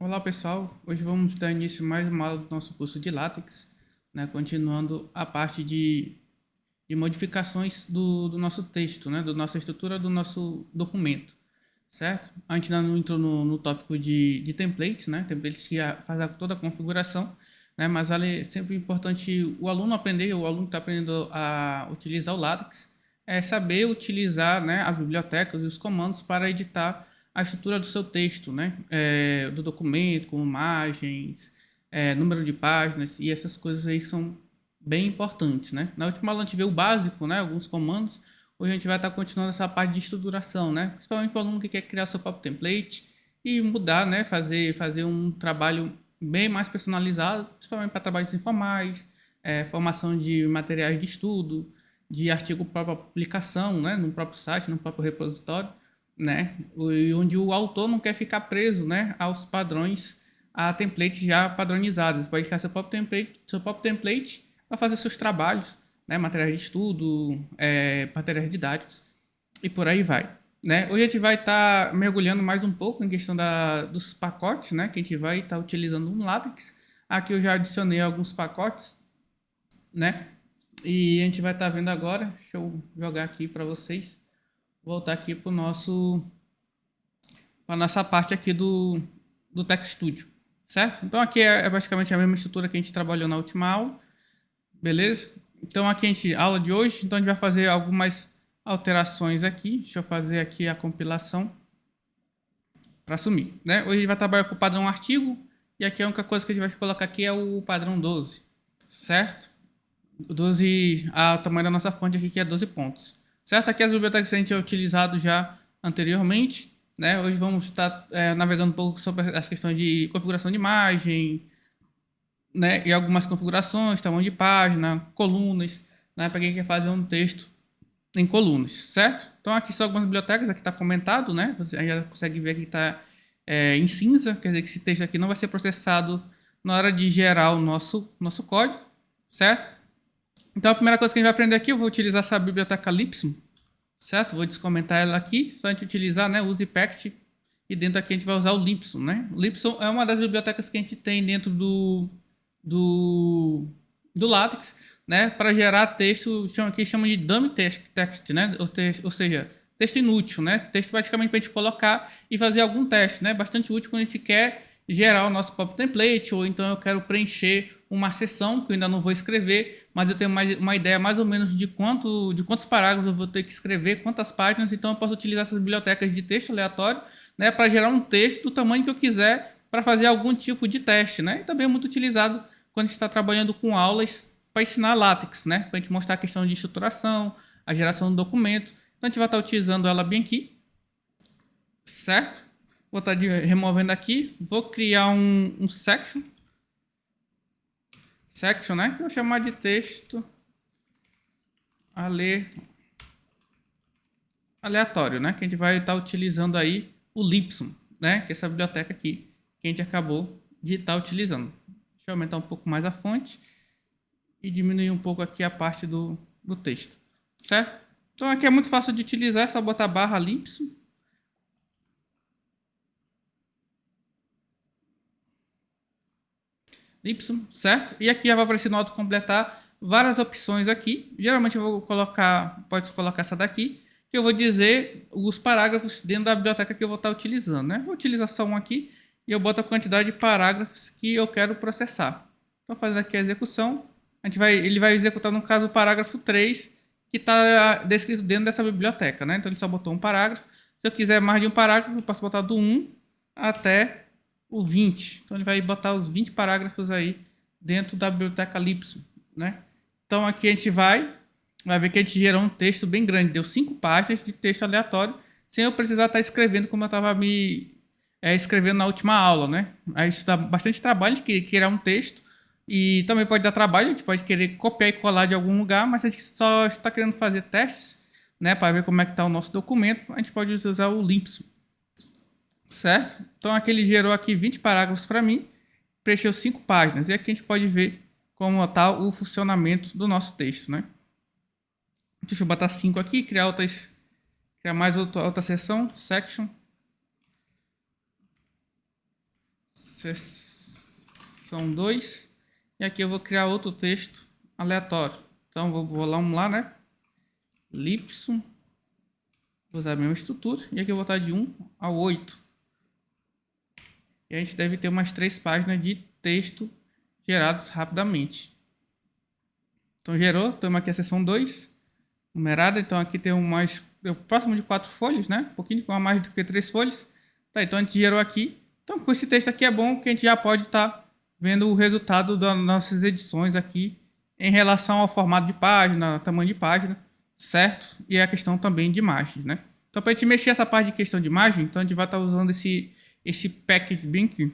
Olá pessoal, hoje vamos dar início a mais uma aula do nosso curso de LaTeX, né, continuando a parte de modificações do nosso texto, né, da nossa estrutura do nosso documento, certo? A gente ainda não entrou no tópico de templates, né, templates que faz toda a configuração, né, mas é sempre importante o aluno aprender, o aluno que está aprendendo a utilizar o LaTeX, é saber utilizar, né, as bibliotecas e os comandos para editar a estrutura do seu texto, né? Do documento, com imagens, número de páginas e essas coisas aí são bem importantes, né? Na última aula a gente viu o básico, né? Alguns comandos. Hoje a gente vai estar continuando essa parte de estruturação, né? Principalmente para o aluno que quer criar seu próprio template e mudar, né? Fazer um trabalho bem mais personalizado, principalmente para trabalhos informais, formação de materiais de estudo, de artigo para publicação, né? No próprio site, no próprio repositório, né? Onde o autor não quer ficar preso, né, aos padrões, a templates já padronizados. Você pode criar seu próprio template para fazer seus trabalhos, né, materiais de estudo, materiais didáticos e por aí vai. Né? Hoje a gente vai estar mergulhando mais um pouco em questão dos pacotes, né, que a gente vai estar utilizando no LaTeX. Aqui eu já adicionei alguns pacotes, né? E a gente vai estar vendo agora. Deixa eu jogar aqui para vocês. Voltar aqui para a nossa parte aqui do Text Studio, certo? Então aqui é basicamente a mesma estrutura que a gente trabalhou na última aula, beleza? Então aqui aula de hoje, então a gente vai fazer algumas alterações aqui. Deixa eu fazer aqui a compilação para assumir, né? Hoje a gente vai trabalhar com o padrão artigo e aqui a única coisa que a gente vai colocar aqui é o padrão 12, certo? 12, o tamanho da nossa fonte aqui que é 12 pontos. Certo? Aqui as bibliotecas que a gente tinha utilizado já anteriormente, né? Hoje vamos estar navegando um pouco sobre as questões de configuração de imagem, né? E algumas configurações, tamanho de página, colunas, né? Para quem quer fazer um texto em colunas, certo? Então aqui são algumas bibliotecas, aqui está comentado, né? Você já consegue ver que está em cinza, quer dizer que esse texto aqui não vai ser processado na hora de gerar o nosso código, certo? Então a primeira coisa que a gente vai aprender aqui, eu vou utilizar essa biblioteca Lipsum, certo? Vou descomentar ela aqui, só a gente utilizar, né, use pact, e dentro aqui a gente vai usar o Lipsum, né? O Lipsum é uma das bibliotecas que a gente tem dentro do, do LaTeX, né, para gerar texto, que chama de dummy text, né? Ou seja, texto inútil, né? Texto praticamente para a gente colocar e fazer algum teste, né? Bastante útil quando a gente quer gerar o nosso próprio template, ou então eu quero preencher uma seção que eu ainda não vou escrever, mas eu tenho uma ideia mais ou menos de quantos parágrafos eu vou ter que escrever, quantas páginas, então eu posso utilizar essas bibliotecas de texto aleatório, né, para gerar um texto do tamanho que eu quiser para fazer algum tipo de teste, né? E também é muito utilizado quando a gente está trabalhando com aulas para ensinar LaTeX, né? Para a gente mostrar a questão de estruturação, a geração do documento. Então a gente vai estar utilizando ela bem aqui, certo? Vou estar removendo aqui, vou criar um section, né? Que eu vou chamar de texto aleatório, né? Que a gente vai estar utilizando aí o Lipsum, né? Que é essa biblioteca aqui que a gente acabou de estar utilizando. Deixa eu aumentar um pouco mais a fonte e diminuir um pouco aqui a parte do texto, certo? Então aqui é muito fácil de utilizar, é só botar barra Lipsum. Lipsum, certo? E aqui já vai aparecer no autocompletar várias opções aqui. Geralmente eu vou colocar, pode colocar essa daqui, que eu vou dizer os parágrafos dentro da biblioteca que eu vou estar utilizando, né? Vou utilizar só um aqui e eu boto a quantidade de parágrafos que eu quero processar. Então, fazendo aqui a execução, ele vai executar, no caso, o parágrafo 3, que está descrito dentro dessa biblioteca, né? Então, ele só botou um parágrafo. Se eu quiser mais de um parágrafo, eu posso botar do 1 até o 20. Então ele vai botar os 20 parágrafos aí dentro da biblioteca Lipsum, né? Então aqui a gente vai ver que a gente gerou um texto bem grande, deu 5 páginas de texto aleatório, sem eu precisar estar escrevendo como eu estava escrevendo na última aula, né? Aí isso dá bastante trabalho de criar um texto e também pode dar trabalho, a gente pode querer copiar e colar de algum lugar, mas a gente só está querendo fazer testes, né, para ver como é que está o nosso documento, a gente pode usar o Lipsum, certo? Então aqui ele gerou aqui 20 parágrafos para mim, preencheu 5 páginas. E aqui a gente pode ver como está o funcionamento do nosso texto, né? Deixa eu botar 5 aqui, criar mais outra seção, section, seção 2. E aqui eu vou criar outro texto aleatório. Então, vamos lá, né? Lipson. Vou usar a mesma estrutura. E aqui eu vou botar de 1 ao 8. E a gente deve ter umas 3 páginas de texto geradas rapidamente. Então, gerou. Temos aqui a seção 2. Numerada. Então, aqui tem próximo de 4 folhas, né? Um pouquinho com mais do que 3 folhas. Tá, então, a gente gerou aqui. Então, com esse texto aqui é bom que a gente já pode estar vendo o resultado das nossas edições aqui em relação ao formato de página, tamanho de página, certo? E a questão também de imagens, né? Então, para a gente mexer essa parte de questão de imagem, então a gente vai estar usando esse package bin, que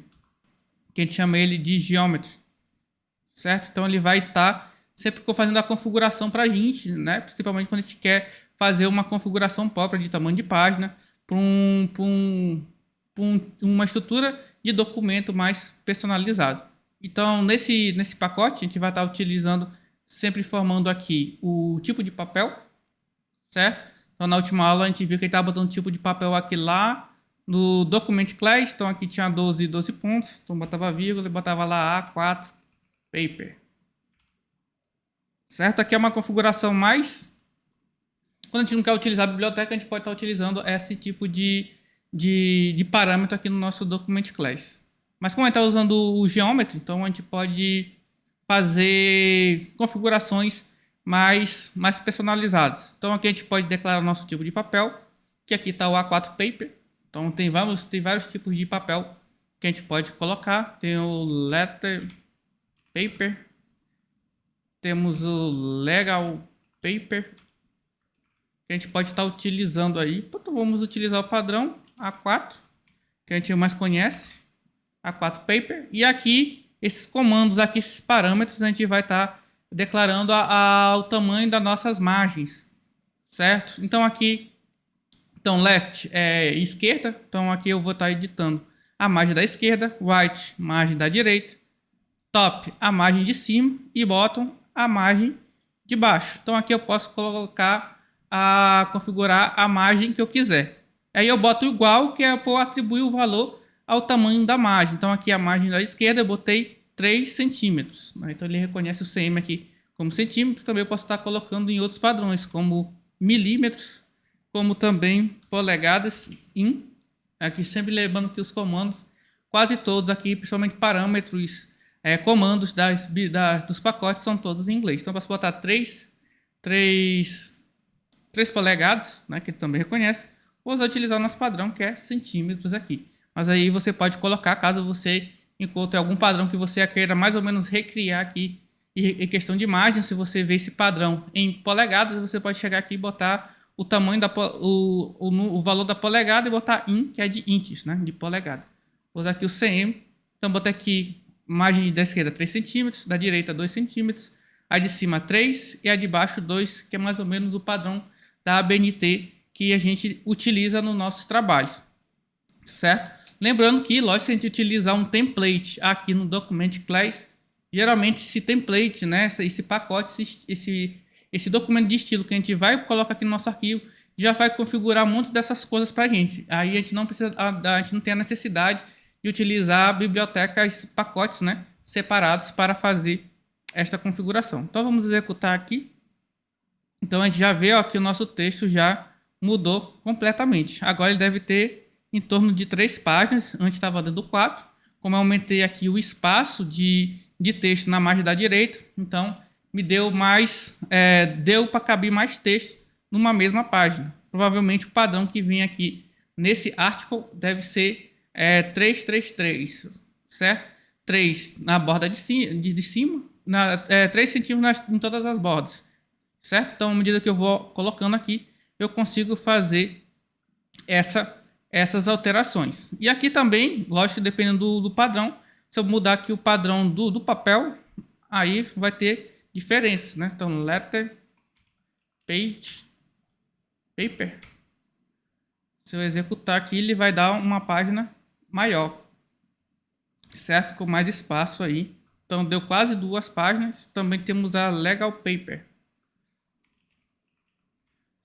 a gente chama ele de Geometry, certo? Então, ele vai estar sempre fazendo a configuração para a gente, né? Principalmente quando a gente quer fazer uma configuração própria de tamanho de página para uma estrutura de documento mais personalizado. Então, nesse pacote, a gente vai estar utilizando, sempre formando aqui o tipo de papel, certo? Então, na última aula, a gente viu que ele estava botando tipo de papel aqui lá no Document Class. Então, aqui tinha 12 pontos. Então, botava vírgula e botava lá A4 Paper. Certo? Aqui é uma configuração mais... Quando a gente não quer utilizar a biblioteca, a gente pode estar utilizando esse tipo de parâmetro aqui no nosso Document Class. Mas como a gente está usando o Geometry, então a gente pode fazer configurações mais personalizadas. Então aqui a gente pode declarar o nosso tipo de papel, que aqui está o A4 Paper. Então tem vários tipos de papel que a gente pode colocar. Tem o Letter Paper, temos o Legal Paper, que a gente pode estar utilizando aí. Então vamos utilizar o padrão A4, que a gente mais conhece, A4 Paper. E aqui, esses comandos aqui, esses parâmetros, a gente vai estar declarando o tamanho das nossas margens, certo? Então aqui, left é esquerda, então aqui eu vou estar editando a margem da esquerda, right, margem da direita, top, a margem de cima e bottom, a margem de baixo. Então aqui eu posso configurar a margem que eu quiser. Aí eu boto igual, que é para atribuir o valor ao tamanho da margem. Então aqui a margem da esquerda eu botei 3 centímetros. Né? Então ele reconhece o cm aqui como centímetro. Também eu posso estar colocando em outros padrões, como milímetros, como também polegadas in. Aqui sempre lembrando que os comandos, quase todos aqui, principalmente parâmetros, comandos dos pacotes, são todos em inglês. Então eu posso botar 3 polegadas, né, que ele também reconhece, ou utilizar o nosso padrão, que é centímetros aqui. Mas aí você pode colocar, caso você encontre algum padrão que você queira mais ou menos recriar aqui, em questão de imagem, se você vê esse padrão em polegadas, você pode chegar aqui e botar o tamanho, o valor da polegada e botar in, que é de inches, né, de polegada. Vou usar aqui o cm, então botar aqui margem da esquerda 3 centímetros, da direita 2 centímetros, a de cima 3 e a de baixo 2, que é mais ou menos o padrão da ABNT que a gente utiliza nos nossos trabalhos, certo? Lembrando que, lógico, se a gente utilizar um template aqui no Document Class, geralmente esse template, né, esse pacote, esse documento de estilo que a gente vai colocar aqui no nosso arquivo, já vai configurar muitas dessas coisas para a gente. Aí a gente não tem a necessidade de utilizar bibliotecas, pacotes, né, separados para fazer esta configuração. Então vamos executar aqui. Então a gente já vê, ó, que o nosso texto já mudou completamente. Agora ele deve ter em torno de 3 páginas, antes estava dando 4. Como eu aumentei aqui o espaço de texto na margem da direita, então me deu deu para caber mais texto numa mesma página. Provavelmente o padrão que vem aqui nesse article deve ser 333, certo? 3 na borda de cima, 3 centímetros em todas as bordas, certo? Então, à medida que eu vou colocando aqui, eu consigo fazer essas alterações. E aqui também, lógico, dependendo do padrão, se eu mudar aqui o padrão do papel, aí vai ter diferenças, né? Então, letter, page, paper. Se eu executar aqui, ele vai dar uma página maior, certo? Com mais espaço aí. Então, deu quase 2 páginas. Também temos a legal paper.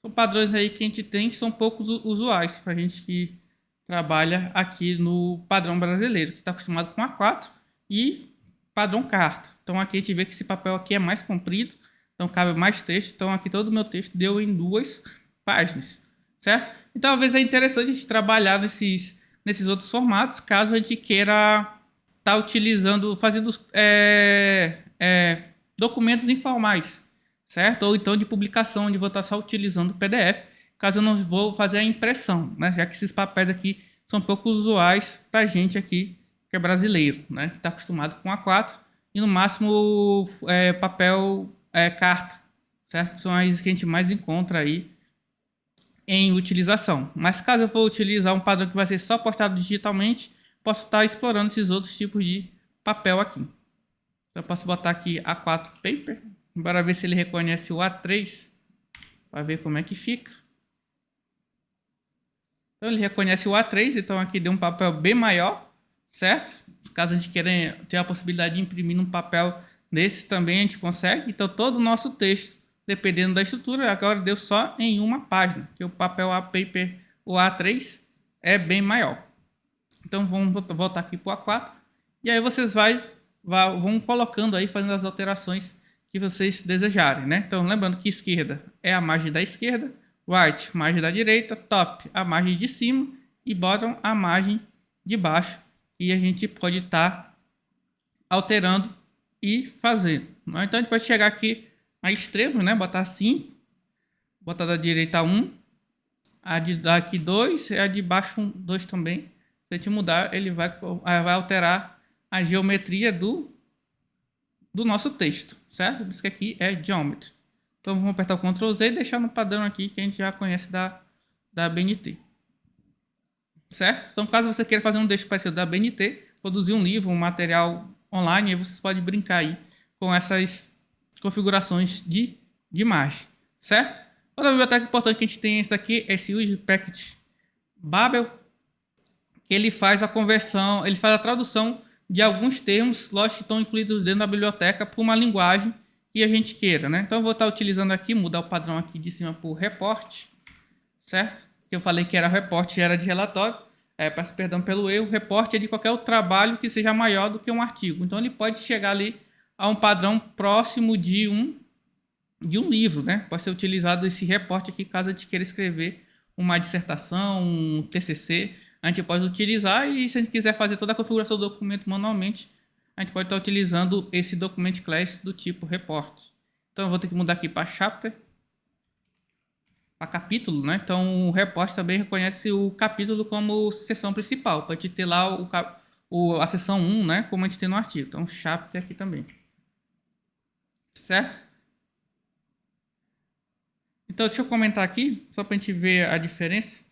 São padrões aí que a gente tem que são poucos usuais para a gente que trabalha aqui no padrão brasileiro, que está acostumado com A4 e padrão carta. Então aqui a gente vê que esse papel aqui é mais comprido, então cabe mais texto. Então aqui todo o meu texto deu em 2 páginas, certo? Então talvez é interessante a gente trabalhar nesses outros formatos, caso a gente queira estar utilizando, fazendo documentos informais, certo? Ou então de publicação, onde vou estar só utilizando o PDF, caso eu não vou fazer a impressão, né? Já que esses papéis aqui são pouco usuais para a gente aqui que é brasileiro, né? Que está acostumado com A4 e no máximo papel carta, certo? São as que a gente mais encontra aí em utilização. Mas caso eu for utilizar um padrão que vai ser só postado digitalmente, posso estar explorando esses outros tipos de papel aqui. Então eu posso botar aqui A4 Paper, para ver se ele reconhece o A3, para ver como é que fica. Então ele reconhece o A3, então aqui deu um papel bem maior, certo? Caso a gente queira ter a possibilidade de imprimir num papel desse também a gente consegue. Então todo o nosso texto, dependendo da estrutura, agora deu só em uma página, que o papel A-Paper, o A3, é bem maior. Então vamos voltar aqui para o A4, e aí vocês vão colocando aí, fazendo as alterações que vocês desejarem, né? Então lembrando que esquerda é a margem da esquerda, right, margem da direita, top, a margem de cima e bottom, a margem de baixo. E a gente pode estar alterando e fazendo. Então a gente pode chegar aqui a extremos, né? Botar 5, botar da direita 1, a de daqui 2 e a de baixo 2 também. Se a gente mudar, ele vai alterar a geometria do nosso texto, certo? Por isso que aqui é Geometry. Então vamos apertar o Ctrl Z e deixar no padrão aqui que a gente já conhece da BNT. Certo? Então caso você queira fazer um texto parecido da BNT, produzir um livro, um material online, aí vocês podem brincar aí com essas configurações de imagem, certo? Outra biblioteca importante que a gente tem esse daqui, esse Use Package Babel, que ele faz a conversão, ele faz a tradução de alguns termos, lógico que estão incluídos dentro da biblioteca, para uma linguagem que a gente queira, né? Então eu vou estar utilizando aqui, mudar o padrão aqui de cima por report, certo? Que eu falei que era report e era de relatório, peço perdão pelo erro. Report é de qualquer outro trabalho que seja maior do que um artigo. Então ele pode chegar ali a um padrão próximo de um livro, né? Pode ser utilizado esse report aqui caso a gente queira escrever uma dissertação, um TCC, a gente pode utilizar, e se a gente quiser fazer toda a configuração do documento manualmente, a gente pode estar utilizando esse document class do tipo report. Então eu vou ter que mudar aqui para chapter, para capítulo, né? Então o report também reconhece o capítulo como seção principal, para a gente ter lá a seção 1, né? Como a gente tem no artigo. Então chapter aqui também. Certo? Então deixa eu comentar aqui, só para a gente ver a diferença.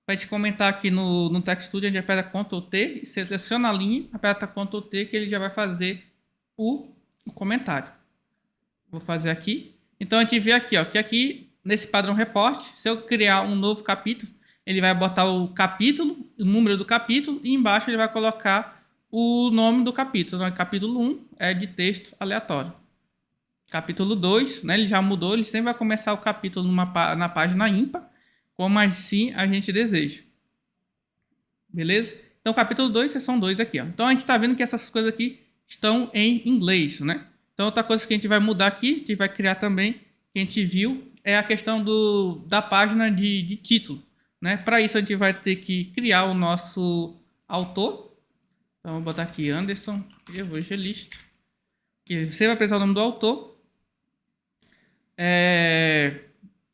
Para a gente comentar aqui no TextStudio, a gente aperta Ctrl T, seleciona a linha, aperta Ctrl T, que ele já vai fazer o comentário. Vou fazer aqui. Então a gente vê aqui, ó, que aqui nesse padrão report, se eu criar um novo capítulo, ele vai botar o capítulo, o número do capítulo, e embaixo ele vai colocar o nome do capítulo. Então, capítulo 1 é de texto aleatório. Capítulo 2, né, ele já mudou, ele sempre vai começar o capítulo na página ímpar, como assim a gente deseja. Beleza? Então, capítulo 2, seção 2 aqui, ó. Então, a gente está vendo que essas coisas aqui estão em inglês, né? Então, outra coisa que a gente vai mudar aqui, a gente vai criar também, que a gente viu, é a questão da página de título, né? Para isso, a gente vai ter que criar o nosso autor. Então, vou botar aqui Anderson Evangelista. Que você vai precisar do nome do autor.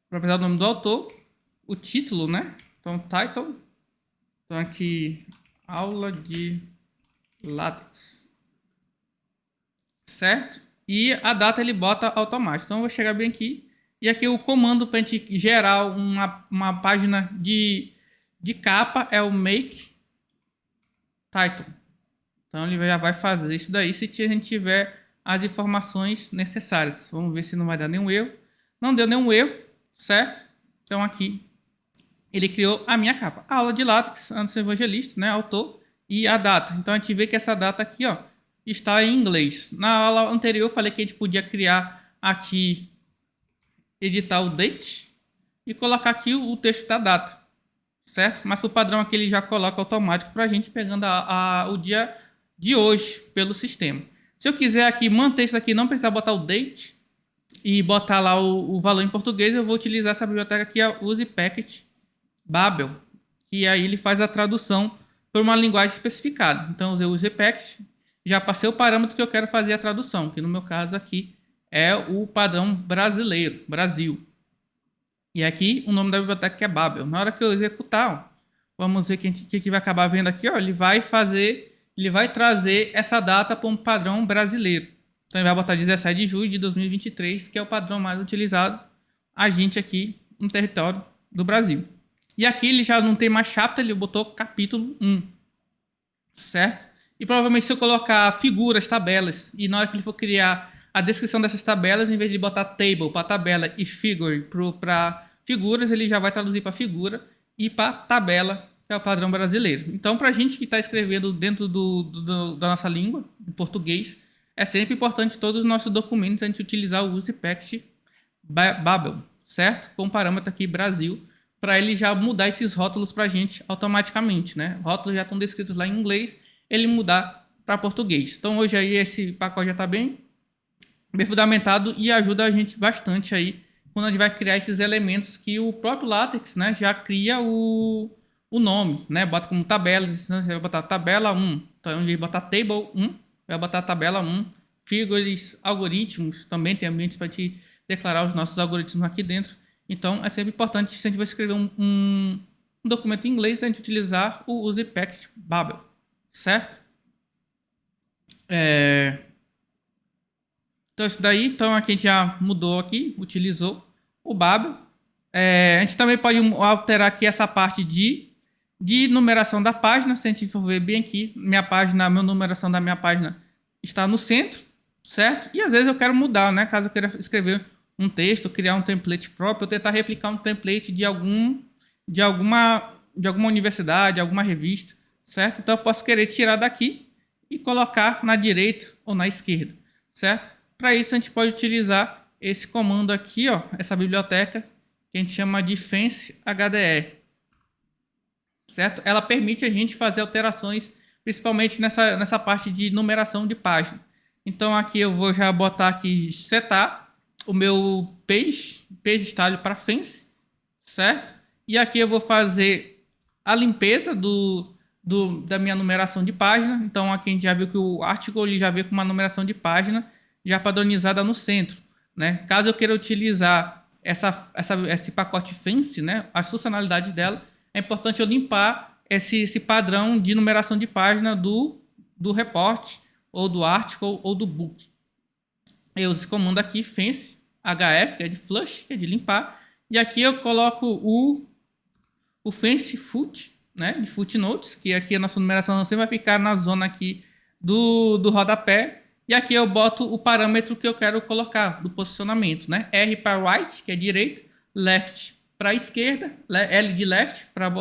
Vai precisar do nome do autor. O título, né? Então, title. Então, aqui, aula de LaTeX. Certo? E a data ele bota automático. Então, eu vou chegar bem aqui. E aqui o comando para a gente gerar uma página de capa é o make title. Então, ele já vai fazer isso daí se a gente tiver as informações necessárias. Vamos ver se não vai dar nenhum erro. Não deu nenhum erro, certo? Então, aqui ele criou a minha capa. A aula de LaTeX, Anderson Evangelista, né? Autor e a data. Então, a gente vê que essa data aqui, ó, está em inglês. Na aula anterior, eu falei que a gente podia criar aqui, editar o date e colocar aqui o texto da data, certo? Mas para o padrão aqui ele já coloca automático para a gente pegando o dia de hoje pelo sistema. Se eu quiser aqui manter isso aqui, não precisar botar o date e botar lá o valor em português, eu vou utilizar essa biblioteca aqui, a Use Packet Babel, que aí ele faz a tradução por uma linguagem especificada. Então eu usei o Use Packet, já passei o parâmetro que eu quero fazer a tradução, que no meu caso aqui é o padrão brasileiro, Brasil. E aqui o nome da biblioteca é Babel. Na hora que eu executar, ó, vamos ver o que vai acabar vendo aqui. Ó, ele vai trazer essa data para um padrão brasileiro. Então ele vai botar 17 de julho de 2023, que é o padrão mais utilizado a gente aqui no território do Brasil. E aqui ele já não tem mais chapter, ele botou capítulo 1. Certo? E provavelmente se eu colocar figuras, tabelas, e na hora que ele for criar a descrição dessas tabelas, em vez de botar table para tabela e figure para figuras, ele já vai traduzir para figura e para tabela, que é o padrão brasileiro. Então, para a gente que está escrevendo dentro da nossa língua, em português, é sempre importante todos os nossos documentos a gente utilizar o Use Packet Babel, certo? Com o parâmetro aqui Brasil, para ele já mudar esses rótulos para a gente automaticamente, né? Rótulos já estão descritos lá em inglês, ele mudar para português. Então hoje aí esse pacote já está bem fundamentado e ajuda a gente bastante aí quando a gente vai criar esses elementos que o próprio LaTeX, né, já cria o nome, né? Bota como tabela, você vai botar tabela 1, então onde botar table 1, vai botar tabela 1, figures, algoritmos, também tem ambientes para te declarar os nossos algoritmos aqui dentro. Então é sempre importante, se a gente vai escrever um documento em inglês, a gente utilizar o Use Packet Babel, certo? Então isso daí, então aqui a gente já mudou aqui, utilizou o Babel. A gente também pode alterar aqui essa parte de numeração da página. Se a gente for ver bem aqui, minha numeração da minha página está no centro, certo? E às vezes eu quero mudar, né? Caso eu queira escrever um texto, criar um template próprio, eu tentar replicar um template de alguma universidade, alguma revista, certo? Então eu posso querer tirar daqui e colocar na direita ou na esquerda, certo? Para isso a gente pode utilizar esse comando aqui, ó, essa biblioteca que a gente chama de Fence HDR, certo? Ela permite a gente fazer alterações, principalmente nessa parte de numeração de página. Então aqui eu vou já botar aqui setar o meu page style para Fence, certo? E aqui eu vou fazer a limpeza da minha numeração de página. Então aqui a gente já viu que o artigo ele já veio com uma numeração de página já padronizada no centro, né? Caso eu queira utilizar esse pacote Fence, né, as funcionalidades dela, é importante eu limpar esse padrão de numeração de página do report, ou do article, ou do book. Eu uso esse comando aqui, Fence HF, que é de flush, que é de limpar, e aqui eu coloco o Fence Foot, né, de footnotes, que aqui a nossa numeração sempre vai ficar na zona aqui do rodapé. E aqui eu boto o parâmetro que eu quero colocar do posicionamento, né? R para right, que é direita, left para esquerda, L de left para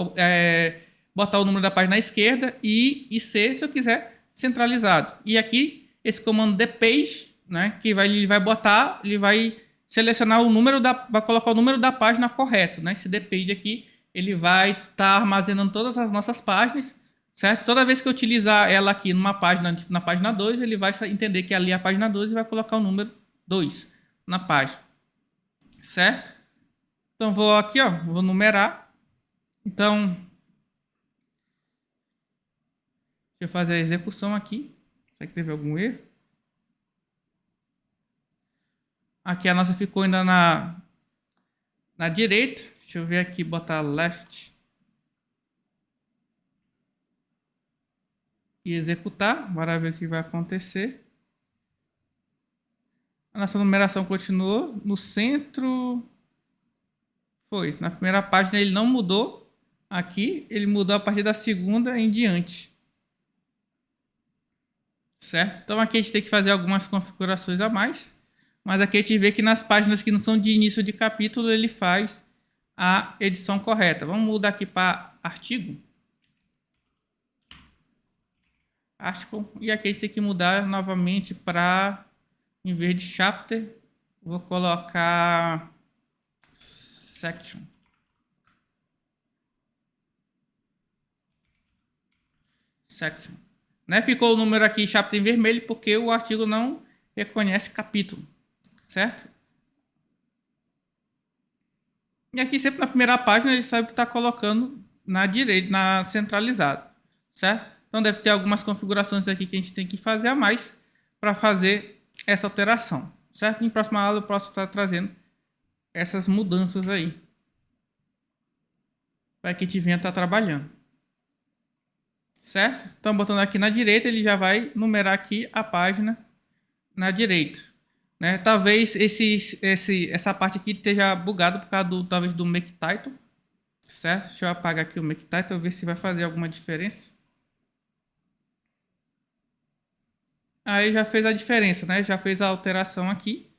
botar o número da página à esquerda e C, se eu quiser, centralizado. E aqui esse comando dpage, né? Que ele vai selecionar o número vai colocar o número da página correto, né? Esse dpage aqui, ele vai estar armazenando todas as nossas páginas. Certo? Toda vez que eu utilizar ela aqui numa página, tipo na página 2, ele vai entender que ali é a página 2 e vai colocar o número 2 na página. Certo? Então vou aqui, ó, vou numerar. Então, deixa eu fazer a execução aqui. Será que teve algum erro? Aqui a nossa ficou ainda na direita. Deixa eu ver aqui, botar left. E executar, bora ver o que vai acontecer. A nossa numeração continuou no centro. Foi, na primeira página ele não mudou. Aqui ele mudou a partir da segunda em diante. Certo? Então aqui a gente tem que fazer algumas configurações a mais. Mas aqui a gente vê que nas páginas que não são de início de capítulo ele faz a edição correta. Vamos mudar aqui para artigo. Article. E aqui a gente tem que mudar novamente para, em vez de chapter, vou colocar section. section. Né? Ficou o número aqui chapter em vermelho porque o artigo não reconhece capítulo, certo? E aqui sempre na primeira página ele sabe que está colocando na direita, na centralizada, certo? Então deve ter algumas configurações aqui que a gente tem que fazer a mais para fazer essa alteração, certo? Em próxima aula eu posso estar trazendo essas mudanças aí para que a gente venha estar trabalhando, certo? Então botando aqui na direita ele já vai numerar aqui a página na direita, né? Talvez essa parte aqui esteja bugada por causa talvez do make title, certo? Deixa eu apagar aqui o make title, ver se vai fazer alguma diferença. Aí já fez a diferença, né? Já fez a alteração aqui,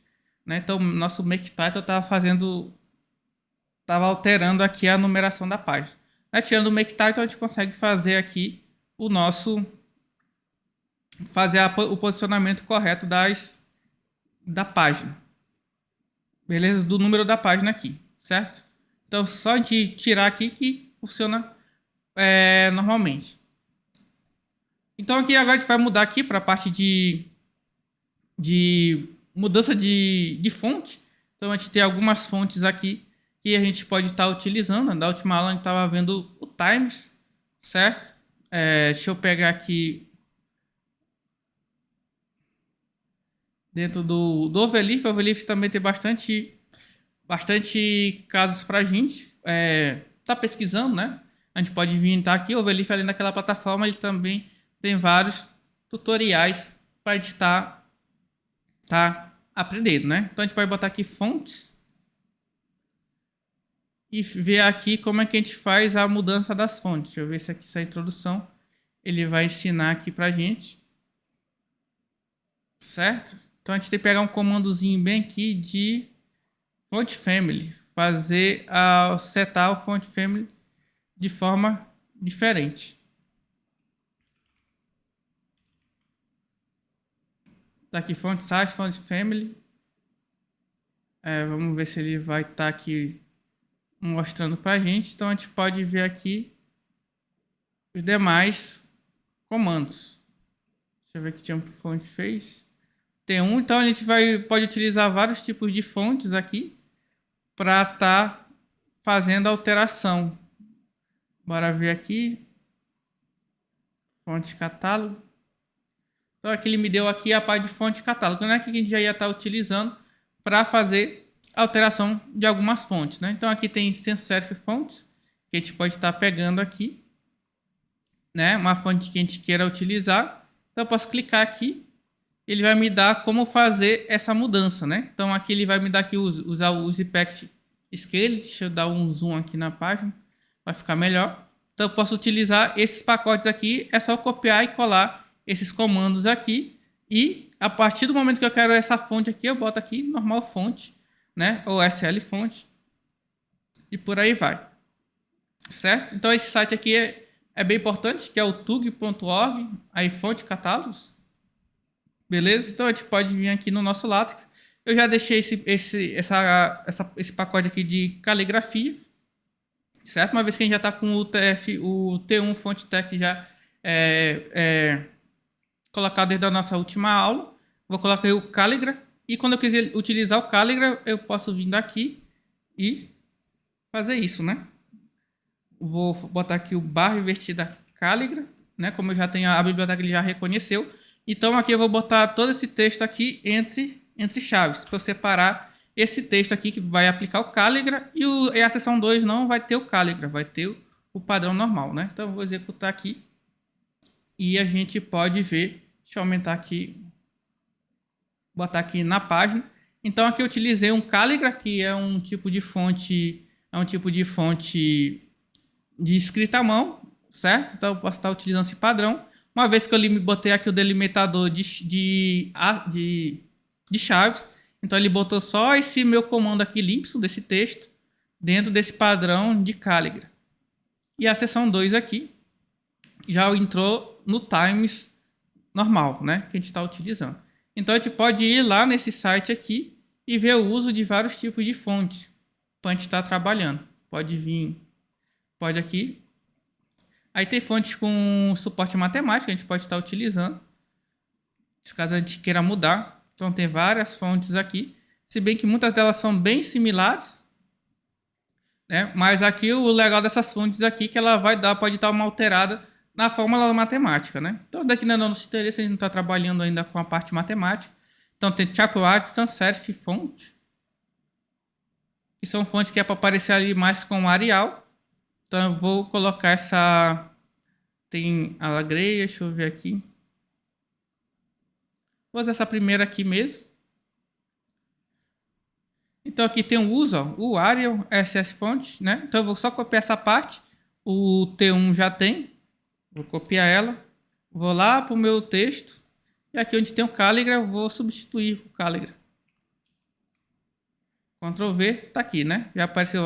né? Então nosso make title estava alterando aqui a numeração da página. Né? Tirando o make title a gente consegue fazer aqui fazer o posicionamento correto da página. Beleza? Do número da página aqui, certo? Então, só a gente tirar aqui que funciona normalmente. Então, aqui agora a gente vai mudar aqui para a parte de mudança de fonte. Então, a gente tem algumas fontes aqui que a gente pode estar utilizando. Na última aula a gente estava vendo o Times, certo? Deixa eu pegar aqui dentro do Overleaf. O Overleaf também tem bastante casos para a gente tá pesquisando, né? A gente pode vir aqui, o Overleaf, além daquela plataforma, ele também tem vários tutoriais para a gente tá aprendendo, né? Então a gente pode botar aqui fontes e ver aqui como é que a gente faz a mudança das fontes. Deixa eu ver se aqui essa introdução ele vai ensinar aqui pra gente, certo? Então a gente tem que pegar um comandozinho bem aqui de font family, setar o font family de forma diferente. Tá aqui font size, font family. Vamos ver se ele vai estar aqui mostrando pra gente. Então a gente pode ver aqui os demais comandos. Deixa eu ver que tinha um font face. Tem um, então a gente pode utilizar vários tipos de fontes aqui para estar fazendo alteração. Bora ver aqui. Fonte catálogo. Então aqui ele me deu aqui a parte de fonte catálogo, né? Que a gente já ia estar utilizando para fazer alteração de algumas fontes, né? Então aqui tem sans serif fonts, que a gente pode estar pegando aqui, né? Uma fonte que a gente queira utilizar. Então eu posso clicar aqui, ele vai me dar como fazer essa mudança, né? Então aqui ele vai me dar aqui usar o Impact Scale. Deixa eu dar um zoom aqui na página, vai ficar melhor. Então eu posso utilizar esses pacotes aqui, é só copiar e colar esses comandos aqui, e a partir do momento que eu quero essa fonte aqui, eu boto aqui normal fonte, né? Ou SL fonte, e por aí vai, certo? Então esse site aqui é bem importante, que é o tug.org, aí fonte catálogos, beleza? Então a gente pode vir aqui no nosso LaTeX. Eu já deixei esse pacote aqui de caligrafia, certo? Uma vez que a gente já está com o T1 Font Tech já colocado desde a nossa última aula, vou colocar aí o Calligra, e quando eu quiser utilizar o Calligra, eu posso vir daqui e fazer isso, né? Vou botar aqui o barra invertida Calligra, né? Como eu já tenho a biblioteca, ele já reconheceu. Então aqui eu vou botar todo esse texto aqui entre chaves, para eu separar esse texto aqui que vai aplicar o Calligra, e a seção 2 não vai ter o Calligra, vai ter o padrão normal, né? Então eu vou executar aqui e a gente pode ver. Deixa eu aumentar aqui, botar aqui na página. Então aqui eu utilizei um Calligra, que é um tipo de fonte, de escrita à mão, certo? Então eu posso estar utilizando esse padrão. Uma vez que eu botei aqui o delimitador de chaves, então ele botou só esse meu comando aqui, limpsum, desse texto, dentro desse padrão de Calligra. E a seção 2 aqui já entrou no Times normal, né? Que a gente está utilizando. Então a gente pode ir lá nesse site aqui e ver o uso de vários tipos de fontes para a gente estar trabalhando. Pode vir, pode aqui Aí tem fontes com suporte matemático, a gente pode estar utilizando, caso a gente queira mudar. Então tem várias fontes aqui, se bem que muitas delas são bem similares, né? Mas aqui o legal dessas fontes aqui é que ela pode dar uma alterada na fórmula matemática, né? Então daqui na nosso interesse a gente não está trabalhando ainda com a parte matemática. Então tem Chapel Sans Serif Font, que são fontes que é para aparecer ali mais com Arial. Então eu vou colocar essa, tem a Lagreia, deixa eu ver aqui. Vou usar essa primeira aqui mesmo. Então aqui tem o uso, ó, o Arial SS Font, né? Então eu vou só copiar essa parte. O T1 já tem. Vou copiar ela. Vou lá para o meu texto. E aqui onde tem o Calligra, eu vou substituir o Calligra. Ctrl V, tá aqui, né? Já apareceu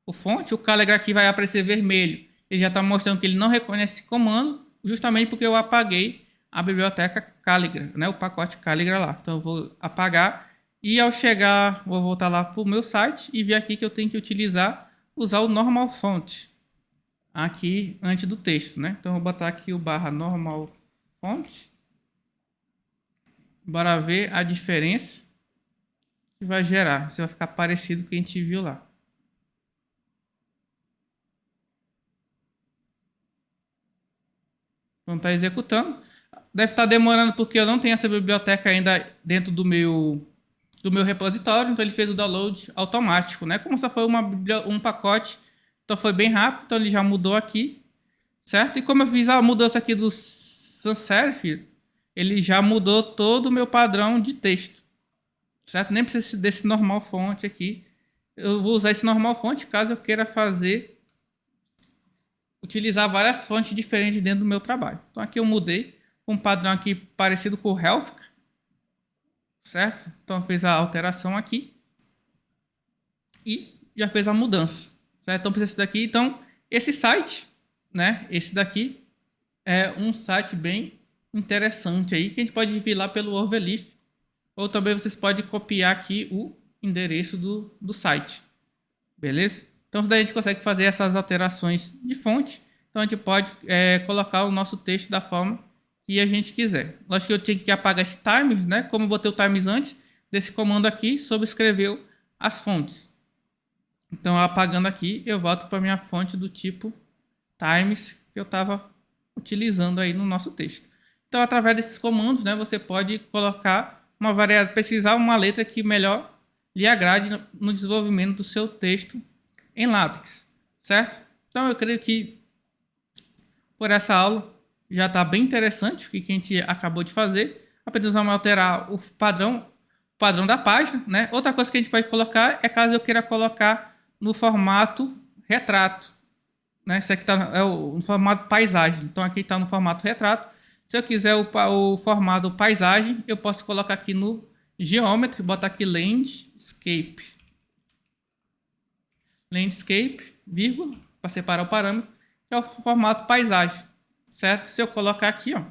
o fonte. O Calligra aqui vai aparecer vermelho. Ele já está mostrando que ele não reconhece esse comando, justamente porque eu apaguei a biblioteca Calligra, né? O pacote Calligra lá. Então eu vou apagar. E ao chegar, vou voltar lá para o meu site e ver aqui que eu tenho que usar o normal font aqui antes do texto, né? Então eu vou botar aqui o barra normal font. Bora ver a diferença que vai gerar. Se vai ficar parecido com o que a gente viu lá. Então está executando. Deve estar demorando porque eu não tenho essa biblioteca ainda dentro do meu repositório, então ele fez o download automático, né? Como só foi um pacote, então foi bem rápido, então ele já mudou aqui, certo? E como eu fiz a mudança aqui do sans serif, ele já mudou todo o meu padrão de texto, certo? Nem precisa desse normal font aqui. Eu vou usar esse normal font caso eu queira utilizar várias fontes diferentes dentro do meu trabalho. Então aqui eu mudei um padrão aqui parecido com o Helvetica, certo? Então fez a alteração aqui e já fez a mudança, certo? Então precisa daqui. Então esse site, né? Esse daqui é um site bem interessante aí que a gente pode vir lá pelo Overleaf, ou também vocês podem copiar aqui o endereço do site, beleza? Então daí a gente consegue fazer essas alterações de fonte. Então a gente pode colocar o nosso texto da forma que a gente quiser. Lógico que eu tinha que apagar esse times, né? Como eu botei o times antes desse comando aqui, sobrescreveu as fontes. Então apagando aqui, eu volto para minha fonte do tipo times que eu estava utilizando aí no nosso texto. Então através desses comandos, né, você pode colocar uma variedade, pesquisar uma letra que melhor lhe agrade no desenvolvimento do seu texto em LaTeX, certo? Então eu creio que por essa aula já está bem interessante o que a gente acabou de fazer. Apenas vamos alterar o padrão da página, né? Outra coisa que a gente pode colocar é caso eu queira colocar no formato retrato, né? Isso aqui está no formato paisagem. Então aqui está no formato retrato. Se eu quiser o formato paisagem, eu posso colocar aqui no Geometry, botar aqui Landscape, vírgula, para separar o parâmetro, que é o formato paisagem, certo? Se eu colocar aqui, ó,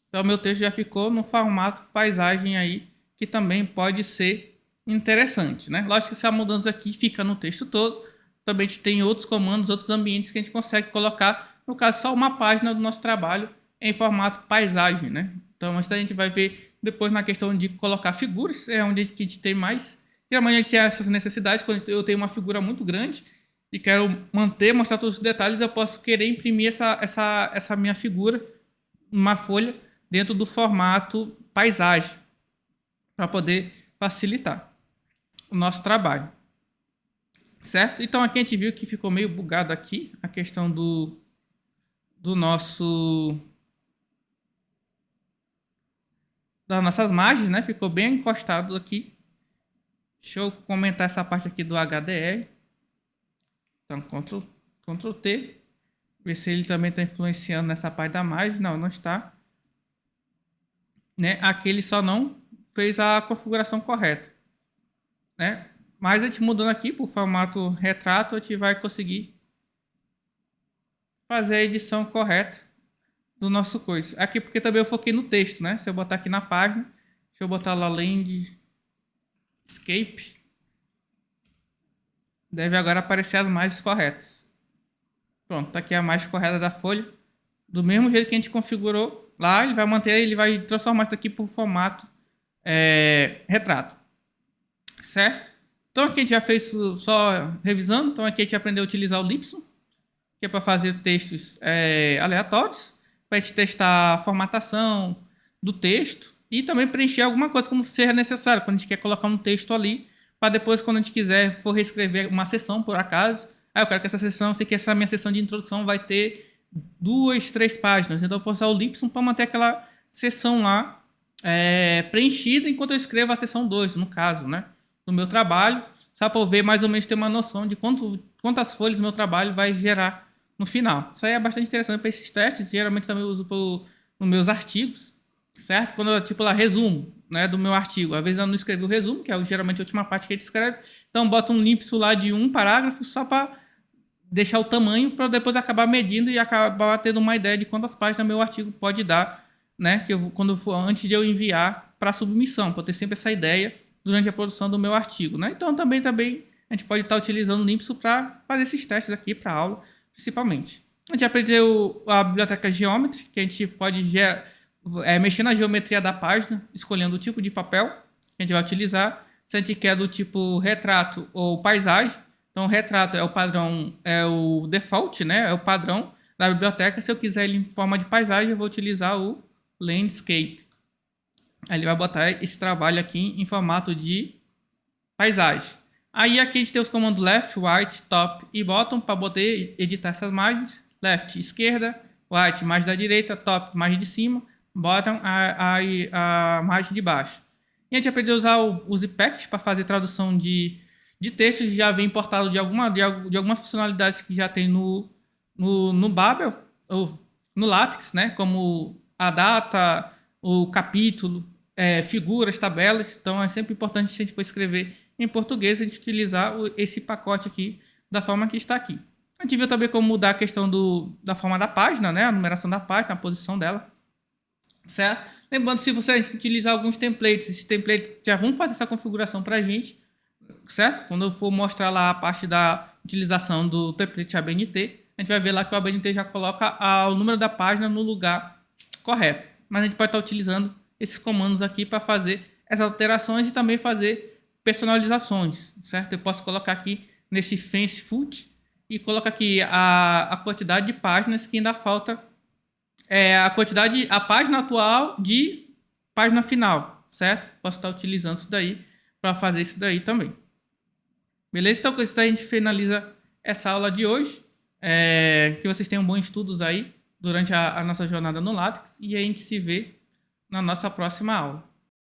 então meu texto já ficou no formato paisagem aí, que também pode ser interessante, né? Lógico que essa mudança aqui fica no texto todo. Também a gente tem outros comandos, outros ambientes que a gente consegue colocar, no caso, só uma página do nosso trabalho em formato paisagem, né? Então, isso a gente vai ver depois na questão de colocar figuras, é onde a gente tem mais. Geralmente a gente tem essas necessidades, quando eu tenho uma figura muito grande e quero mostrar todos os detalhes, eu posso querer imprimir essa minha figura numa folha dentro do formato paisagem, para poder facilitar o nosso trabalho, certo? Então aqui a gente viu que ficou meio bugado aqui a questão das nossas margens, né? Ficou bem encostado aqui. Deixa eu comentar essa parte aqui do HDR. Então Ctrl T, ver se ele também está influenciando nessa parte da margem. Não está, né? Aqui ele só não fez a configuração correta, né? Mas a gente mudando aqui para o formato retrato, a gente vai conseguir fazer a edição correta do nosso coisa. Aqui porque também eu foquei no texto, né? Se eu botar aqui na página, deixa eu botar lá Landscape, deve agora aparecer as margens corretas. Pronto, tá aqui a margem correta da folha. Do mesmo jeito que a gente configurou lá, ele vai manter, ele vai transformar isso aqui por formato retrato. Certo? Então aqui a gente já fez só revisando. Então aqui a gente aprendeu a utilizar o Lipsum, que é para fazer textos aleatórios, para a gente testar a formatação do texto e também preencher alguma coisa como seja necessário, quando a gente quer colocar um texto ali, para depois, quando a gente quiser, for reescrever uma sessão, por acaso, eu quero que essa sessão, sei que essa minha sessão de introdução vai ter 2, 3 páginas, então eu posso usar o Lipsum para manter aquela sessão lá preenchida enquanto eu escrevo a sessão 2, no caso, né, do meu trabalho, só para eu ver mais ou menos, ter uma noção de quantas folhas o meu trabalho vai gerar no final. Isso aí é bastante interessante para esses testes, geralmente também eu uso nos meus artigos, certo? Quando eu, tipo lá, resumo, né, do meu artigo, às vezes eu não escrevi o resumo, que é geralmente a última parte que a gente escreve, então boto um Lipsum lá de um parágrafo só para deixar o tamanho, para depois acabar medindo e acabar tendo uma ideia de quantas páginas meu artigo pode dar, né, que antes de eu enviar para submissão, para ter sempre essa ideia durante a produção do meu artigo, né? Então também a gente pode estar utilizando o Lipsum para fazer esses testes aqui para aula, principalmente. A gente aprendeu a biblioteca Geometry, que a gente pode mexer na geometria da página, escolhendo o tipo de papel que a gente vai utilizar. Se a gente quer do tipo retrato ou paisagem, então retrato é o padrão, é o default, né? É o padrão da biblioteca. Se eu quiser ele em forma de paisagem, eu vou utilizar o landscape. Aí ele vai botar esse trabalho aqui em formato de paisagem. Aí aqui a gente tem os comandos left, right, top e bottom para poder editar essas margens. Left, esquerda, right, margem da direita, top, margem de cima, bottom, a margem de baixo. E a gente aprendeu a usar os Impact para fazer tradução de textos que já vem importado de algumas funcionalidades que já tem no Babel, ou no LaTeX, né? Como a data, o capítulo, figuras, tabelas. Então é sempre importante, se a gente for escrever em português, a gente utilizar esse pacote aqui da forma que está aqui. A gente viu também como mudar a questão da forma da página, né? A numeração da página, a posição dela, certo? Lembrando, se você utilizar alguns templates, esses templates já vão fazer essa configuração para a gente, certo? Quando eu for mostrar lá a parte da utilização do template ABNT, a gente vai ver lá que o ABNT já coloca o número da página no lugar correto. Mas a gente pode estar utilizando esses comandos aqui para fazer essas alterações e também fazer personalizações, certo? Eu posso colocar aqui nesse fence foot e colocar aqui a quantidade de páginas que ainda falta, a página atual de página final, certo? Posso estar utilizando isso daí para fazer isso daí também. Beleza? Então com isso daí a gente finaliza essa aula de hoje. Que vocês tenham bons estudos aí durante a nossa jornada no LaTeX e a gente se vê na nossa próxima aula.